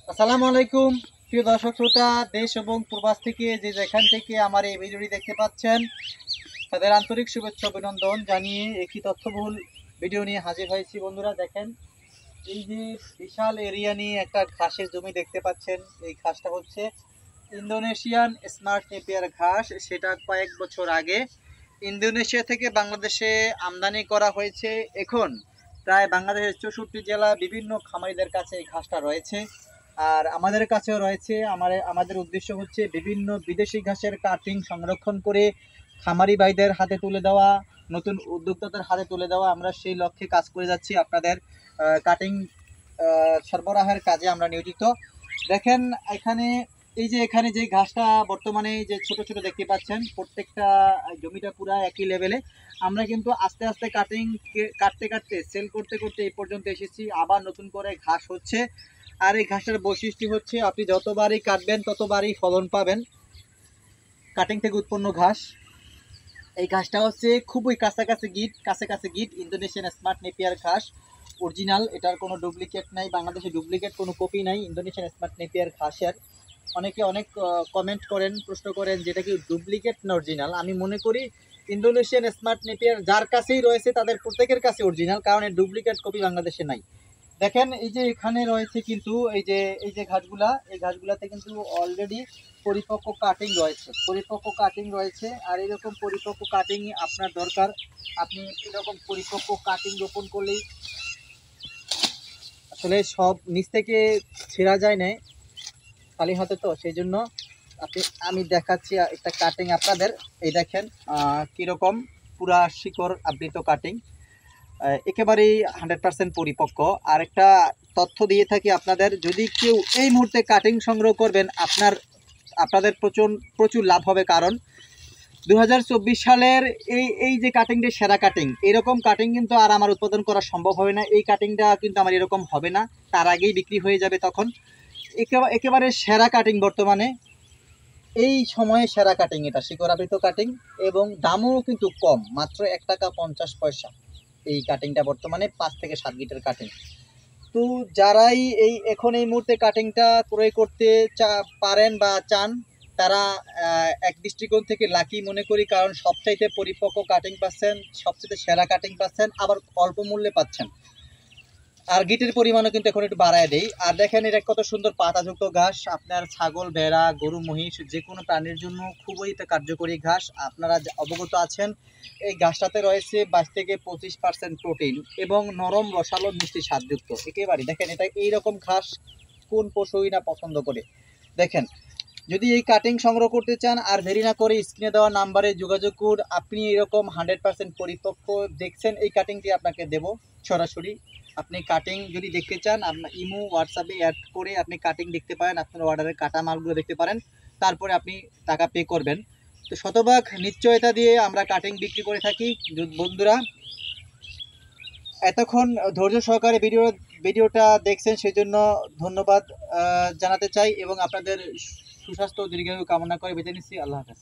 আসসালামু আলাইকুম প্রিয় দর্শক শ্রোতা, দেশ এবং প্রবাস থেকে যে যেখান থেকে আমার এই ভিডিওটি দেখতে পাচ্ছেন তাদের আন্তরিক শুভেচ্ছা অভিনন্দন জানিয়ে একটি তথ্যবহুল ভিডিও নিয়ে হাজির হয়েছি। বন্ধুরা দেখেন, এই যে বিশাল এরিয়া নিয়ে একটা ঘাসের জমি দেখতে পাচ্ছেন, এই ঘাসটা হচ্ছে ইন্দোনেশিয়ান স্মার্ট নেপিয়ার ঘাস। সেটা কয়েক বছর আগে ইন্দোনেশিয়া থেকে বাংলাদেশে আমদানি করা হয়েছে। এখন প্রায় বাংলাদেশের 64 জেলা বিভিন্ন খামারিদের কাছে এই ঘাসটা রয়েছে, আর আমাদের কাছেও রয়েছে। আমাদের উদ্দেশ্য হচ্ছে বিভিন্ন বিদেশি ঘাসের কাটিং সংরক্ষণ করে খামারি ভাইদের হাতে তুলে দেওয়া, নতুন উদ্যোক্তাদের হাতে তুলে দেওয়া। আমরা সেই লক্ষ্যে কাজ করে যাচ্ছি, আপনাদের কাটিং সরবরাহের কাজে আমরা নিয়োজিত। দেখেন এখানে, এখানে যে ঘাসটা বর্তমানে যে ছোট ছোট দেখতে পাচ্ছেন, প্রত্যেকটা জমিটা পুরো একই লেভেলে। আমরা কিন্তু আস্তে আস্তে কাটতে কাটতে সেল করতে করতে এই পর্যন্ত এসেছি। আবার নতুন করে ঘাস হচ্ছে, আর এই ঘাসটার বৈশিষ্ট্য হচ্ছে আপনি যতবারই কাটবেন ততবারই ফলন পাবেন। কাটিং থেকে উৎপন্ন ঘাস, এই ঘাসটা হচ্ছে খুবই কাছে গিট ইন্দোনেশিয়ান স্মার্ট নেপিয়ার ঘাস অরিজিনাল। এটার কোনো ডুপ্লিকেট নাই, বাংলাদেশে ডুপ্লিকেট কোনো কপি নাই ইন্দোনেশিয়ান স্মার্ট নেপিয়ার ঘাসের। অনেকে অনেক কমেন্ট করেন, প্রশ্ন করেন যেটা কি ডুপ্লিকেট না অরিজিনাল। আমি মনে করি ইন্দোনেশিয়ান স্মার্ট নেপিয়ার যার কাছেই রয়েছে তাদের প্রত্যেকের কাছে অরিজিনাল, কারণ এর ডুপ্লিকেট কপি বাংলাদেশে নাই। দেখেন এই যে এখানে রয়েছে কিন্তু এই যে ঘাসগুলাতে কিন্তু অলরেডি পরিপক্ক কাটিং রয়েছে। আর এরকম পরিপক্ক কাটিং আপনার দরকার। আপনি এরকম পরিপক্ক কাটিং রোপণ করলেই আসলে সব নিচ থেকে ছেঁড়া যায় না খালি হাতে, তো সেই জন্য আমি দেখাচ্ছি একটা কাটিং আপনাদের। এই দেখেন কীরকম পুরা শিকড় আবৃত কাটিং, একেবারেই 100% পরিপক্ক। আর একটা তথ্য দিয়ে থাকি আপনাদের, যদি কেউ এই মুহূর্তে কাটিং সংগ্রহ করবেন আপনাদের প্রচুর লাভ হবে। কারণ 2024 সালের এই যে কাটিংটি সেরা কাটিং, এরকম কাটিং কিন্তু আর আমার উৎপাদন করা সম্ভব হবে না। এই কাটিংটা কিন্তু আমার এরকম হবে না, তার আগেই বিক্রি হয়ে যাবে। তখন একেবারে সেরা কাটিং বর্তমানে এই সময়ে সেরা কাটিং, এটা শিকড়াবৃত কাটিং এবং দামও কিন্তু কম, মাত্র 1 টাকা 50 পয়সা। এই কাটিংটা বর্তমানে 5 থেকে 7 গিটের কাটিং। তো যারাই এখন এই মুহূর্তে কাটিংটা ক্রয় করতে পারেন বা চান, তারা এক দৃষ্টিকোণ থেকে লাকি মনে করি, কারণ সবচাইতে পরিপক্ক কাটিং পাচ্ছেন, সবচেয়ে সেরা কাটিং পাচ্ছেন, আবার অল্প মূল্যে পাচ্ছেন। আর গিটের পরিমাণও কিন্তু এখন একটু বাড়ায় দেই। আর দেখেন এটা কত সুন্দর পাতাযুক্ত ঘাস, আপনার ছাগল, ভেড়া, গরু, মহিষ যে কোনো প্রাণীর জন্য খুবই কার্যকরী ঘাস। আপনারা অবগত আছেন এই ঘাসটাতে রয়েছে 22 থেকে 25% প্রোটিন এবং নরম রসালো মিষ্টি স্বাদযুক্ত। একেবারে দেখেন এটা এইরকম ঘাস কোন পশুই না পছন্দ করে। দেখেন, যদি এই কাটিং সংগ্রহ করতে চান আর দেরি না করে স্ক্রিনে দেওয়া নাম্বারে যোগাযোগ করুন। আপনি এরকম 100% পরিপক্ক দেখছেন এই কাটিংটি আপনাকে দেব সরাসরি। আপনি কাটিং যদি দেখতে চান, আপনার ইমো হোয়াটসঅ্যাপে অ্যাড করে আপনি কাটিং দেখতে পারেন, আপনার অর্ডারের কাটা মালগুলো দেখতে পারেন, তারপরে আপনি টাকা পে করবেন। তো শতভাগ নিশ্চয়তা দিয়ে আমরা কাটিং বিক্রি করে থাকি। বন্ধুরা, এতক্ষণ ধৈর্য সহকারে ভিডিওটা দেখছেন সেই জন্য ধন্যবাদ জানাতে চাই এবং আপনাদের সুস্বাস্থ্য ও দীর্ঘায়ু কামনা করে বেঁচে নিচ্ছি। আল্লাহ হাফেজ।